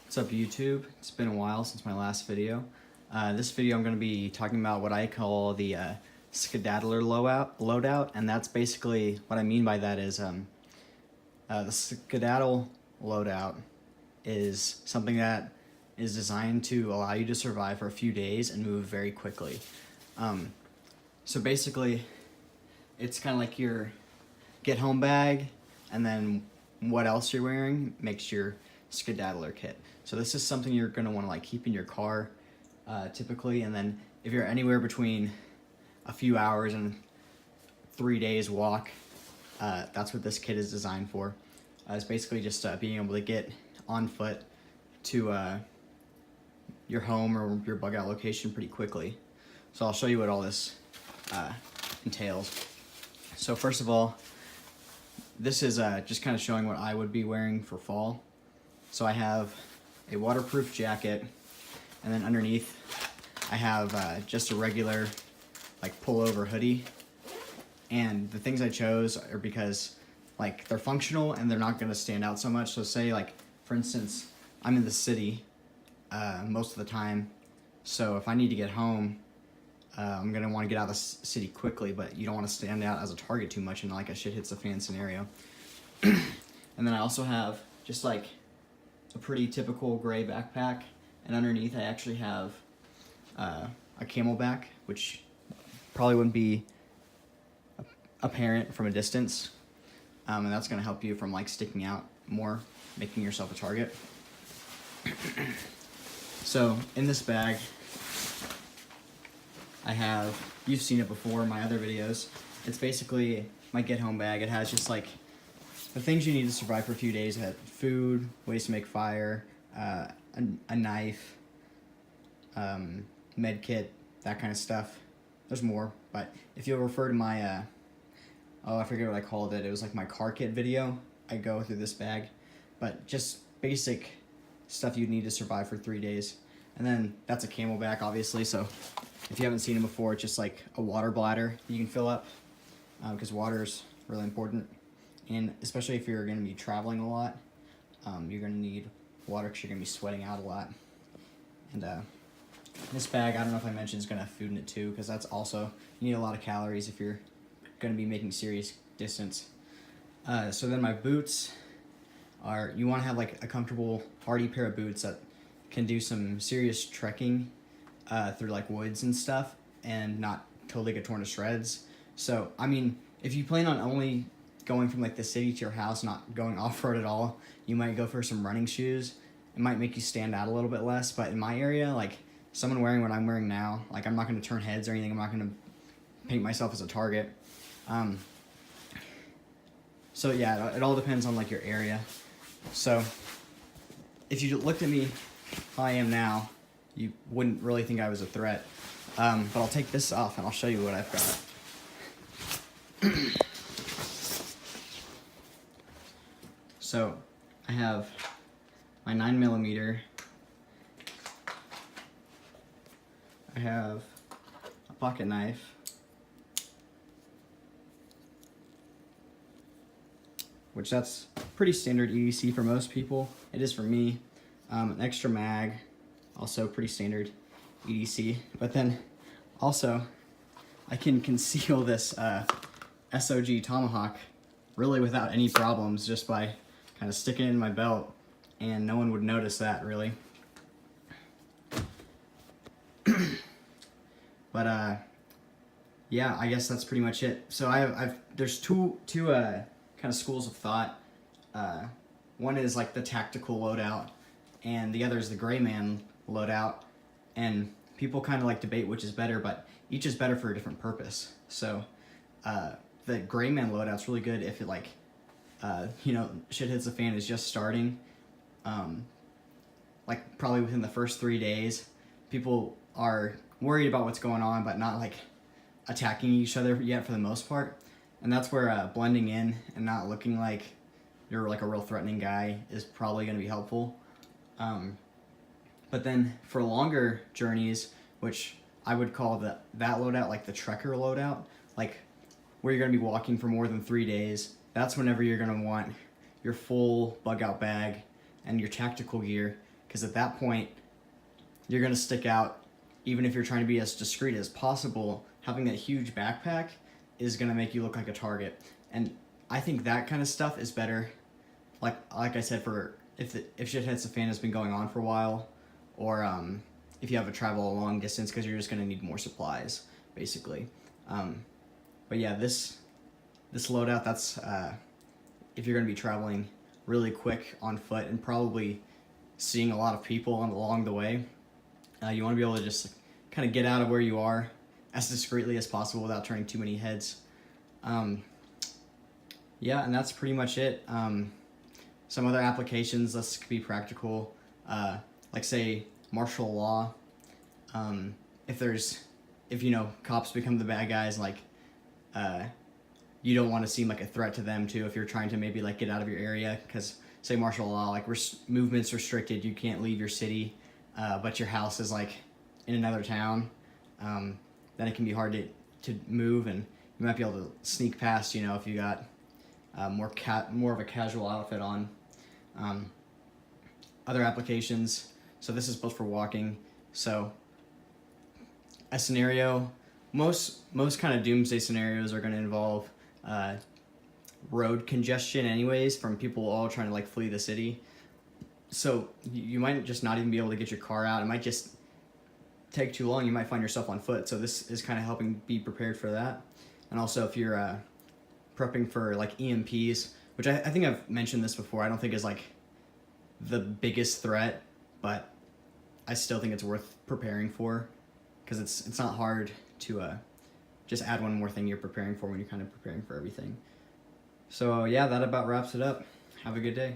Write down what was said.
What's up YouTube? It's been a while since my last video. This video I'm going to be talking about what I call the skeddadler loadout, and that's basically what I mean by that is the skedaddle loadout is something that is designed to allow you to survive for a few days and move very quickly. So basically it's kind of like your get home bag, and then what else you're wearing makes your skeddadler kit. So this is something you're going to want to like keep in your car typically, and then if you're anywhere between a few hours and 3 days walk, that's what this kit is designed for. It's basically just being able to get on foot to your home or your bug out location pretty quickly. So I'll show you what all this entails. So first of all, this is just kind of showing what I would be wearing for fall. So I have a waterproof jacket, and then underneath I have just a regular like pullover hoodie. And the things I chose are because like they're functional and they're not going to stand out so much. So say like for instance I'm in the city most of the time, so if I need to get home, I'm going to want to get out of the city quickly, but you don't want to stand out as a target too much in like a shit hits the fan scenario. And then I also have just like a pretty typical gray backpack, and underneath I actually have a camelback, which probably wouldn't be apparent from a distance, and that's going to help you from like sticking out more, making yourself a target. So in this bag I have, you've seen it before in my other videos, it's basically my get home bag. It has just like the things you need to survive for a few days. It has food, ways to make fire, a knife, med kit, that kind of stuff. There's more, but if you'll refer to my, I forget what I called it. It was like my car kit video. I go through this bag, but just basic stuff you'd need to survive for 3 days. And then that's a camelback, obviously, so if you haven't seen it before, it's just like a water bladder you can fill up, because water is really important. And especially if you're going to be traveling a lot, you're going to need water because you're going to be sweating out a lot. And this bag, I don't know if I mentioned, is going to have food in it too, because that's also, you need a lot of calories if you're going to be making serious distance. So then my boots are, you want to have like a comfortable, hardy pair of boots that can do some serious trekking through like woods and stuff and not totally get torn to shreds. So, I mean, if you plan on only going from like the city to your house, not going off-road at all, you might go for some running shoes. It might make you stand out a little bit less, but in my area, like someone wearing what I'm wearing now, like I'm not going to turn heads or anything. I'm not going to paint myself as a target. So yeah, it all depends on like your area. So if you looked at me how I am now, you wouldn't really think I was a threat. But I'll take this off and I'll show you what I've got. So I have my 9mm. I have a pocket knife, which that's pretty standard EDC for most people. It is for me. An extra mag, also pretty standard EDC. But then also I can conceal this SOG tomahawk really without any problems just by kind of sticking it in my belt, and no one would notice that really. But yeah, I guess that's pretty much it. So there's two kind of schools of thought. One is like the tactical loadout, and the other is the gray man loadout. And people kind of like debate which is better, but each is better for a different purpose. So the gray man loadout's really good if it like you know, shit hits the fan, is just starting. Like probably within the first 3 days, people are worried about what's going on, but not like attacking each other yet for the most part. And that's where blending in and not looking like you're like a real threatening guy is probably going to be helpful. But then for longer journeys, which I would call that loadout like the trekker loadout, like where you're going to be walking for more than 3 days, that's whenever you're going to want your full bug out bag and your tactical gear because at that point, you're going to stick out. Even if you're trying to be as discreet as possible, having that huge backpack is going to make you look like a target. And I think that kind of stuff is better, like I said, for if shit hits the fan has been going on for a while, or if you have to travel a long distance, because you're just going to need more supplies, basically. But yeah, this loadout, that's if you're going to be traveling really quick on foot and probably seeing a lot of people along the way, you want to be able to just kind of get out of where you are as discreetly as possible without turning too many heads. Yeah, and that's pretty much it. Some other applications, this could be practical, like say martial law. If you know, cops become the bad guys, like you don't want to seem like a threat to them too if you're trying to maybe like get out of your area, because say martial law, like movement's restricted, you can't leave your city, but your house is like in another town, then it can be hard to move, and you might be able to sneak past, you know, if you got more of a casual outfit on. Other applications, so this is both for walking. So a scenario, most kind of doomsday scenarios are going to involve road congestion anyways, from people all trying to like flee the city. So you might just not even be able to get your car out. It might just take too long. You might find yourself on foot. So this is kind of helping be prepared for that. And also if you're prepping for like EMPs, which I think I've mentioned this before, I don't think is like the biggest threat, but I still think it's worth preparing for, because it's not hard to just add one more thing you're preparing for when you're kind of preparing for everything. So yeah, that about wraps it up. Have a good day.